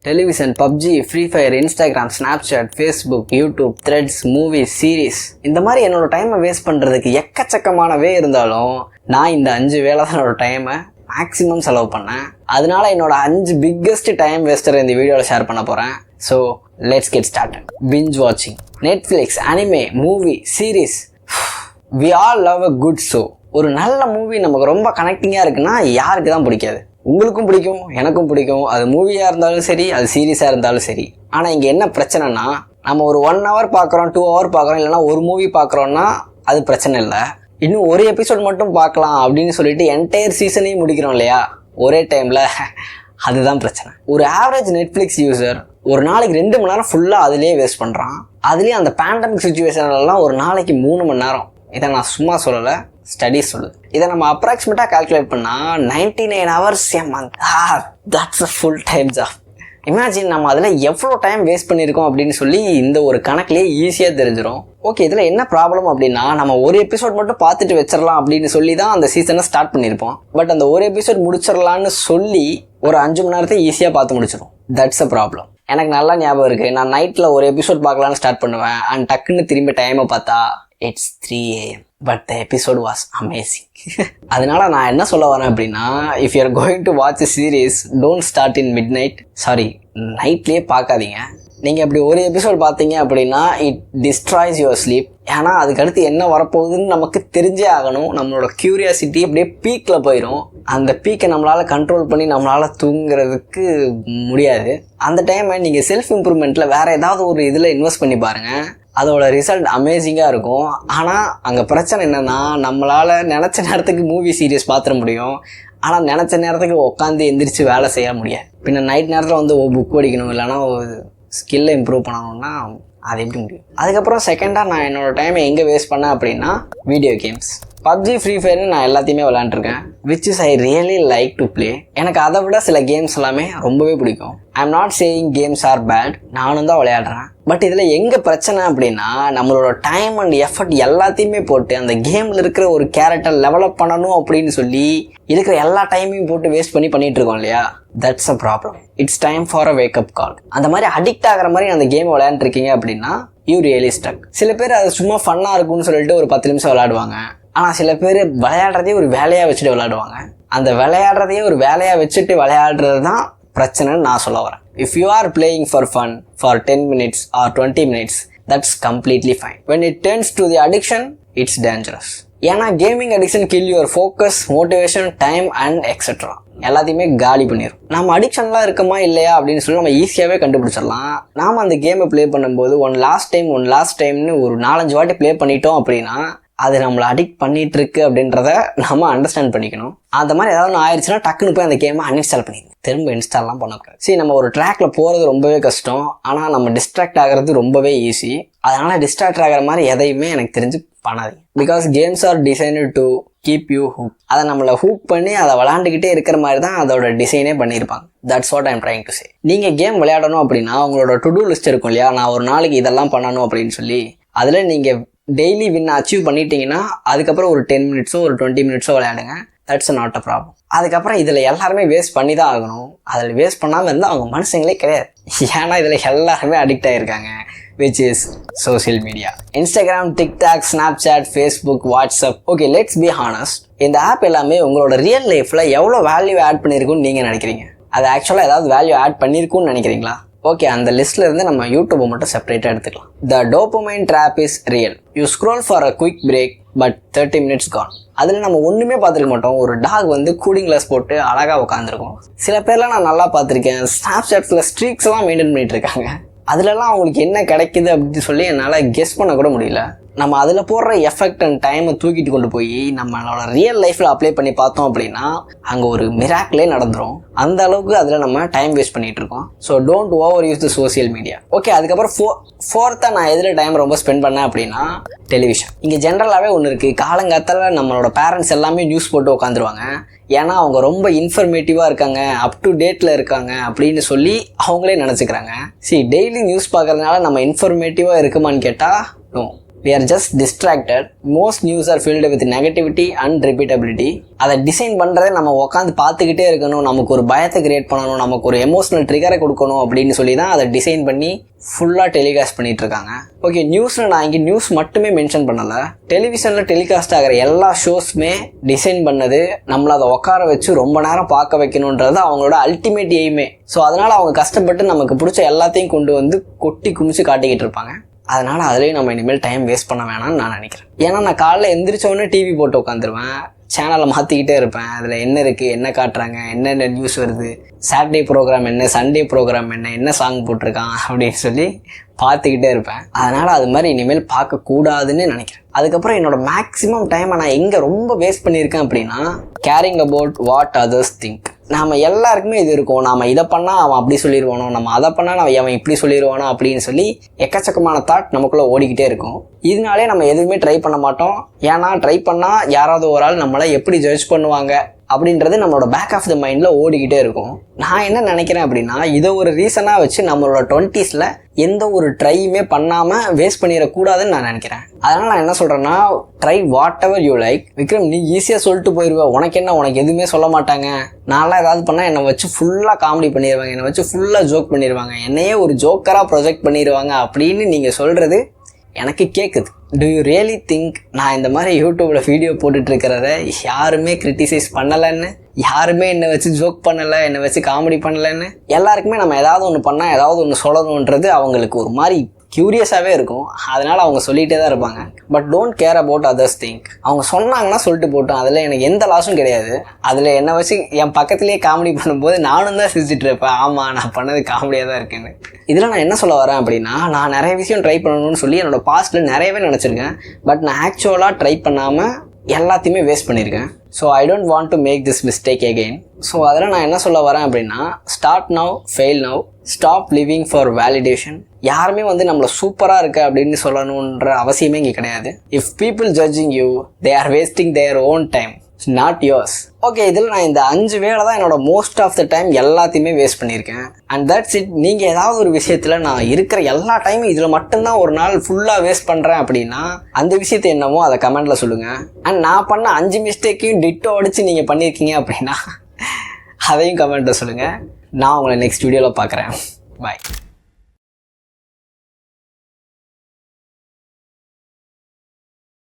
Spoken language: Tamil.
Television, PUBG, Free Fire, Instagram, Snapchat, Facebook, YouTube, Threads, movies, series, இந்த மாதிரி என்னோட டைமை வேஸ்ட் பண்ணுறதுக்கு எக்கச்சக்கமானவே இருந்தாலும் நான் இந்த 5 வேலை தான் என்னோட டைமை மேக்ஸிமம் செலவு பண்ணேன். அதனால என்னோட 5 பிக்கெஸ்ட் டைம் வேஸ்டரை இந்த வீடியோவில் ஷேர் பண்ண போகிறேன். So let's get started. Binge வாட்சிங், Netflix, anime, movie, series. We all love a good show. ஒரு நல்ல மூவி நமக்கு ரொம்ப கனெக்டிங்காக இருக்குன்னா யாருக்கு தான் பிடிக்காது? உங்களுக்கும் பிடிக்கும், எனக்கும் பிடிக்கும். அது மூவியாக இருந்தாலும் சரி, அது சீரீஸாக இருந்தாலும் சரி. ஆனால் இங்கே என்ன பிரச்சனைனா, நம்ம ஒரு 1 hour பார்க்குறோம், 2 hour பார்க்குறோம், இல்லைனா ஒரு மூவி பார்க்குறோன்னா அது பிரச்சனை இல்லை. இன்னும் ஒரு எபிசோட் மட்டும் பார்க்கலாம் அப்படின்னு சொல்லிட்டு என்டையர் சீசனையும் முடிக்கிறோம் இல்லையா ஒரே டைமில், அதுதான் பிரச்சனை. ஒரு ஆவரேஜ் நெட்ஃப்ளிக்ஸ் யூசர் ஒரு நாளைக்கு 2 மணி நேரம் ஃபுல்லாக அதிலே வேஸ்ட் பண்ணுறான். அதுலேயும் அந்த பேண்டமிக் சுச்சுவேஷன்லாம் ஒரு நாளைக்கு 3 மணி நேரம். இதை நான் சும்மா சொல்லலை, ஸ்டடிஸ் சொல்லுது. இதை நம்ம அப்ராக்சிமேட்டாக கால்குலேட் பண்ணால் 99 hours a month. That's a full time job. Imagine நம்ம அதில் எவ்வளோ டைம் வேஸ்ட் பண்ணியிருக்கோம் அப்படின்னு சொல்லி இந்த ஒரு கணக்குலேயே ஈஸியாக தெரிஞ்சிடும். ஓகே, இதில் என்ன ப்ராப்ளம் அப்படின்னா, நம்ம ஒரு எபிசோட் மட்டும் பார்த்துட்டு வச்சிடலாம் அப்படின்னு சொல்லி தான் அந்த சீசனை ஸ்டார்ட் பண்ணியிருப்போம். பட் அந்த ஒரு எபிசோட் முடிச்சிடலான்னு சொல்லி ஒரு 5 மணி நேரத்தை ஈஸியாக பார்த்து முடிச்சிடும். That's a problem. எனக்கு நல்லா ஞாபகம் இருக்குது, நான் நைட்டில் ஒரு எபிசோட் பார்க்கலான்னு ஸ்டார்ட் பண்ணுவேன். அண்ட் டக்குன்னு திரும்பி டைமை பார்த்தா it's 3 AM. But the episode was amazing. அதனால நான் என்ன சொல்ல வரேன் அப்படின்னா, if you are going to watch a series, don't start in midnight. Sorry, நைட்லேயே பார்க்காதீங்க. நீங்கள் அப்படி ஒரு எபிசோட் பார்த்தீங்க அப்படின்னா இட் டிஸ்ட்ராய்ஸ் யுவர் ஸ்லீப். ஏன்னா அதுக்கடுத்து என்ன வரப்போகுதுன்னு நமக்கு தெரிஞ்சே ஆகணும். நம்மளோட க்யூரியாசிட்டி அப்படியே பீக்கில் போயிடும். அந்த பீக்கை நம்மளால் கண்ட்ரோல் பண்ணி நம்மளால் தூங்குறதுக்கு முடியாது. அந்த டைமை நீங்கள் செல்ஃப் இம்ப்ரூவ்மெண்ட்டில் வேறு ஏதாவது ஒரு இதில் இன்வெஸ்ட் பண்ணி பாருங்கள். அதோட ரிசல்ட் அமேசிங்காக இருக்கும். ஆனால் அங்கே பிரச்சனை என்னென்னா, நம்மளால் நினச்ச நேரத்துக்கு மூவி சீரியஸ் பார்த்துட முடியும். ஆனால் நினச்ச நேரத்துக்கு உட்காந்து எந்திரிச்சு வேலை செய்ய முடியாது. பின்ன நைட் நேரத்தில் வந்து புக் படிக்கணும், இல்லைனா ஸ்கில்லை இம்ப்ரூவ் பண்ணணும்னா அது எப்படி முடியும்? அதுக்கப்புறம் செகண்டாக நான் என்னோடய டைமை எங்கே வேஸ்ட் பண்ணேன் அப்படின்னா, வீடியோ கேம்ஸ். பப்ஜி, ஃப்ரீ ஃபயர்னு நான் எல்லாத்தையுமே விளாண்டுருக்கேன். Which is I really like to play. எனக்கு அதை விட சில கேம்ஸ் எல்லாமே ரொம்பவே பிடிக்கும். I am not saying games are bad, நானும் தான் விளையாடுறேன். பட் இதில் எங்கே பிரச்சனை அப்படின்னா, நம்மளோட டைம் அண்ட் எஃபர்ட் எல்லாத்தையுமே போட்டு அந்த கேமில் இருக்கிற ஒரு கேரக்டர் டெவலப் பண்ணணும் அப்படின்னு சொல்லி இருக்கிற எல்லா டைமையும் போட்டு வேஸ்ட் பண்ணிட்டு இருக்கோம் இல்லையா? That's a problem. It's time for a wake up கால். அந்த மாதிரி அடிக்ட் ஆகிற மாதிரி அந்த கேம் விளையாண்டுருக்கீங்க அப்படின்னா யூ ரியலி ஸ்டக். சில பேர் அது சும்மா ஃபன்னாக இருக்கும்னு சொல்லிட்டு ஒரு 10 நிமிஷம் விளையாடுவாங்க. ஆனால் சில பேர் விளையாடுறதே ஒரு வேலையாக வச்சுட்டு விளையாடுவாங்க. அந்த விளையாடுறதையே ஒரு வேலையாக வச்சுட்டு விளையாடுறது தான் பிரச்சனைன்னு நான் சொல்ல வரேன். If you are playing for fun for 10 minutes or 20 minutes, that's completely fine. When it turns to the addiction, it's dangerous. ஏன்னா gaming addiction kill your focus, motivation, time and etcetera எல்லாத்தையுமே காலி பண்ணிடும். நம்ம அடிக்ஷன்லாம் இருக்கமா இல்லையா அப்படின்னு சொல்லி நம்ம ஈஸியாகவே கண்டுபிடிச்சிடலாம். நாம் அந்த கேமை ப்ளே பண்ணும்போது ஒன் லாஸ்ட் டைம்னு ஒரு 4-5 வாட்டி ப்ளே பண்ணிட்டோம் அப்படின்னா அது நம்மளை அடிக்ட் பண்ணிட்டு இருக்கு அப்படின்றத நம்ம அண்டர்ஸ்டாண்ட் பண்ணிக்கணும். அந்த மாதிரி ஏதாவது ஒன்று ஆயிடுச்சுன்னா டக்குன்னு போய் அந்த கேமை அன்இன்ஸ்டால் பண்ணிக்கணும். திரும்ப இன்ஸ்டால்லாம் பண்ணக்கூடாது. சரி, நம்ம ஒரு ட்ராக்ல போகிறது ரொம்பவே கஷ்டம், ஆனால் நம்ம டிஸ்ட்ராக்ட் ஆகிறது ரொம்பவே ஈஸி. அதனால டிஸ்ட்ராக்ட் ஆகிற மாதிரி எதையுமே எனக்கு தெரிஞ்சு பண்ணாதீங்க. Because games are designed to keep you hook. அதை நம்மளை ஹூக் பண்ணி அதை விளையாண்டுக்கிட்டே இருக்கிற மாதிரி தான் அதோட டிசைனே பண்ணியிருப்பாங்க. That's what I'm trying to say. நீங்கள் கேம் விளையாடணும் அப்படின்னா உங்களோட டு டூ லிஸ்ட் இருக்கும் இல்லையா, நான் ஒரு நாளைக்கு இதெல்லாம் பண்ணணும் அப்படின்னு சொல்லி, அதில் நீங்கள் டெய்லி வின் அச்சீவ் பண்ணிட்டீங்கன்னா அதுக்கப்புறம் ஒரு 10 minutes ஒரு 20 minutes விளையாடுங்க. That's not a problem. அதுக்கப்புறம் இதில் எல்லாருமே வேஸ்ட் பண்ணி தான் ஆகணும். அதில் வேஸ்ட் பண்ணாமல் இருந்தால் அவங்க மனுஷங்களே கிடையாது. ஏன்னா இதில் எல்லாருமே அடிக்ட் ஆகிருக்காங்க, which is social media. Instagram, TikTok, Snapchat, Facebook, WhatsApp. Okay, let's be honest. இந்த ஆப் எல்லாமே உங்களோட ரியல் லைஃப்பில் எவ்வளோ வேல்யூ ஆட் பண்ணியிருக்குன்னு நீங்கள் நினைக்கிறீங்க? அது ஆக்சுவலாக ஏதாவது வேல்யூ ஆட் பண்ணியிருக்குன்னு நினைக்கிறீங்களா? ஓகே, அந்த லிஸ்ட்ல இருந்து நம்ம யூடியூப்பை மட்டும் செப்பரேட்டாக எடுத்துக்கலாம். The dopamine drop is real. You scroll for a quick break but 30 minutes gone. அதில் நம்ம ஒன்றுமே பார்த்துருக்க மாட்டோம். ஒரு டாக் வந்து கூலிங் கிளாஸ் போட்டு அழகாக உட்காந்துருக்கும். சில பேர்லாம் நான் நல்லா பார்த்துருக்கேன், ஸ்னாப்சாட்டில் ஸ்ட்ரீக்ஸ் எல்லாம் மெயின்டைன் பண்ணிட்டு இருக்காங்க. அதுலலாம் அவங்களுக்கு என்ன கிடைக்குது அப்படின்னு சொல்லி என்னால் கெஸ் பண்ண கூட முடியல. நம்ம அதில் போடுற எஃபெக்ட் அண்ட் டைமை தூக்கிட்டு கொண்டு போய் நம்மளோட ரியல் லைஃப்பில் அப்ளை பண்ணி பார்த்தோம் அப்படின்னா அங்கே ஒரு மிராக்கிளே நடந்துடும். அந்த அளவுக்கு அதில் நம்ம டைம் வேஸ்ட் பண்ணிட்டு இருக்கோம். So don't over use the social media. Okay, அதுக்கப்புறம் ஃபோர்த்தாக நான் எதில் டைம் ரொம்ப ஸ்பெண்ட் பண்ணேன் அப்படின்னா டெலிவிஷன். இங்கே ஜென்ரலாகவே ஒன்று இருக்குது. காலங்காத்தால நம்மளோட பேரண்ட்ஸ் எல்லாமே நியூஸ் போட்டு உட்காந்துருவாங்க. ஏன்னா அவங்க ரொம்ப இன்ஃபர்மேட்டிவாக இருக்காங்க, அப் டு டேட்டில் இருக்காங்க அப்படின்னு சொல்லி அவங்களே நினச்சிக்கிறாங்க. டெய்லி நியூஸ் பார்க்கறதுனால நம்ம இன்ஃபர்மேட்டிவாக இருக்குமான்னு கேட்டால் no. we are just distracted. Most news are filled with negativity and repeatability. அதை டிசைன் பண்ணுறதை நம்ம உட்காந்து பார்த்துக்கிட்டே இருக்கணும், நமக்கு ஒரு பயத்தை கிரியேட் பண்ணணும், நமக்கு ஒரு எமோஷனல் ட்ரிகரை கொடுக்கணும் அப்படின்னு சொல்லி தான் அதை டிசைன் பண்ணி ஃபுல்லாக டெலிகாஸ்ட் பண்ணிட்டு இருக்காங்க. ஓகே, நியூஸில் நான் இங்கே நியூஸ் மட்டுமே மென்ஷன் பண்ணலை. டெலிவிஷனில் டெலிகாஸ்ட் ஆகிற எல்லா ஷோஸுமே டிசைன் பண்ணது நம்மளை அதை உட்கார வச்சு ரொம்ப நேரம் பார்க்க வைக்கணுன்றது அவங்களோட அல்டிமேட் எய்மே. ஸோ அதனால் அவங்க கஷ்டப்பட்டு நமக்கு பிடிச்ச எல்லாத்தையும் கொண்டு வந்து கொட்டி குமிச்சு காட்டிக்கிட்டு இருப்பாங்க. அதனால் அதுலேயும் நம்ம இனிமேல் டைம் வேஸ்ட் பண்ண வேணாம்னு நான் நினைக்கிறேன். ஏன்னா நான் காலைல எந்திரிச்சோடனே டிவி போட்டு உட்காந்துருவேன், சேனலை மாற்றிக்கிட்டே இருப்பேன். அதில் என்ன இருக்குது, என்ன காட்டுறாங்க, என்னென்ன நியூஸ் வருது, சாட்டர்டே ப்ரோக்ராம் என்ன, சண்டே ப்ரோக்ராம் என்ன சாங் போட்டிருக்கான் அப்படின்னு சொல்லி பார்த்துக்கிட்டே இருப்பேன். அதனால் அது மாதிரி இனிமேல் பார்க்கக்கூடாதுன்னு நினைக்கிறேன். அதுக்கப்புறம் என்னோடய மேக்ஸிமம் டைமை நான் எங்கே ரொம்ப வேஸ்ட் பண்ணியிருக்கேன் அப்படின்னா, carrying about what others think. நாம் எல்லாருக்குமே இது இருக்கும், நாம் இதை பண்ணால் அவன் அப்படி சொல்லிடுவானோ, நம்ம அதை பண்ணால் அவன் இப்படி சொல்லிடுவானோ அப்படின்னு சொல்லி எக்கச்சக்கமான தாட் நமக்குள்ளே ஓடிக்கிட்டே இருக்கும். இதனாலே நம்ம எதுவுமே ட்ரை பண்ண மாட்டோம். ஏன்னா ட்ரை பண்ணால் யாராவது ஒரு ஆள் நம்மளை எப்படி ஜட்ஜ் பண்ணுவாங்க அப்படின்றது நம்மளோட பேக் ஆஃப் த மைண்டில் ஓடிக்கிட்டே இருக்கும். நான் என்ன நினைக்கிறேன் அப்படின்னா, இதை ஒரு ரீசனாக வச்சு நம்மளோட 20s எந்த ஒரு ட்ரையுமே பண்ணாமல் வேஸ்ட் பண்ணிடக்கூடாதுன்னு நான் நினைக்கிறேன். அதனால் நான் என்ன சொல்கிறேன்னா, try what ever you like. Vikram, நீ ஈஸியாக சொல்லிட்டு போயிடுவேன், உனக்கு என்ன, உனக்கு எதுவுமே சொல்ல மாட்டாங்க. நான்லாம் ஏதாவது பண்ணால் என்னை வச்சு ஃபுல்லாக காமெடி பண்ணிடுவாங்க, என்னை வச்சு ஃபுல்லாக ஜோக் பண்ணிடுவாங்க, என்னையே ஒரு ஜோக்கராக ப்ரொஜெக்ட் பண்ணிடுவாங்க அப்படின்னு நீங்கள் சொல்கிறது எனக்கு கேட்குது. டு யூ ரியலி திங்க் நான் இந்த மாதிரி யூடியூப்பில் வீடியோ போட்டுட்ருக்கிறத யாருமே கிரிட்டிசைஸ் பண்ணலைன்னு, யாருமே என்னை வச்சு ஜோக் பண்ணலை, என்னை வச்சு காமெடி பண்ணலைன்னு? எல்லாருக்குமே நம்ம ஏதாவது ஒன்று பண்ணால் ஏதாவது ஒன்று சொல்லணுன்றது அவங்களுக்கு ஒரு மாதிரி க்யூரியஸாகவே இருக்கும். அதனால் அவங்க சொல்லிகிட்டே தான் இருப்பாங்க. But don't care about others think. அவங்க சொன்னாங்கன்னா சொல்லிட்டு போட்டோம், அதில் எனக்கு எந்த லாஸும் கிடையாது. அதில் என்னை வச்சு என் பக்கத்துலேயே காமெடி பண்ணும்போது நானும் தான் சிரிச்சிட்டு இருப்பேன், ஆமாம் நான் பண்ணது காமெடியாக தான் இருக்குன்னு. இதில் நான் என்ன சொல்ல வரேன் அப்படின்னா, நான் நிறைய விஷயம் ட்ரை பண்ணணும்னு சொல்லி என்னோடய பாஸ்ட்டில் நிறையவே நினச்சிருக்கேன். பட் நான் ஆக்சுவலாக ட்ரை பண்ணாமல் எல்லாத்தையுமே வேஸ்ட் பண்ணியிருக்கேன். So I don't want to make this mistake again. So அதில் நான் என்ன சொல்ல வரேன் அப்படின்னா, start now, fail now, stop living for validation. யாருமே நம்மளை சூப்பராக இருக்கு அப்படின்னு சொல்லணுன்ற அவசியமே இங்கே கிடையாது. If people judging you, they are wasting their own time, not yours. Okay, இதில் நான் இந்த 5 வேளை தான் என்னோட மோஸ்ட் ஆஃப் த டைம் எல்லாத்தையுமே வேஸ்ட் பண்ணியிருக்கேன். And that's it. நீங்கள் ஏதாவது ஒரு விஷயத்தில் நான் இருக்கிற எல்லா டைமும் இதில் மட்டும்தான் ஒரு நாள் ஃபுல்லாக வேஸ்ட் பண்ணுறேன் அப்படின்னா, அந்த விஷயத்தை என்னமோ அதை கமெண்ட்டில் சொல்லுங்கள். அண்ட் நான் பண்ண 5 மிஸ்டேக்கையும் டிட்டோ அடித்து நீங்கள் பண்ணியிருக்கீங்க அப்படின்னா அதையும் கமெண்ட்டில் சொல்லுங்கள். நான் உங்களை நெக்ஸ்ட் வீடியோவில் பார்க்குறேன். பாய்.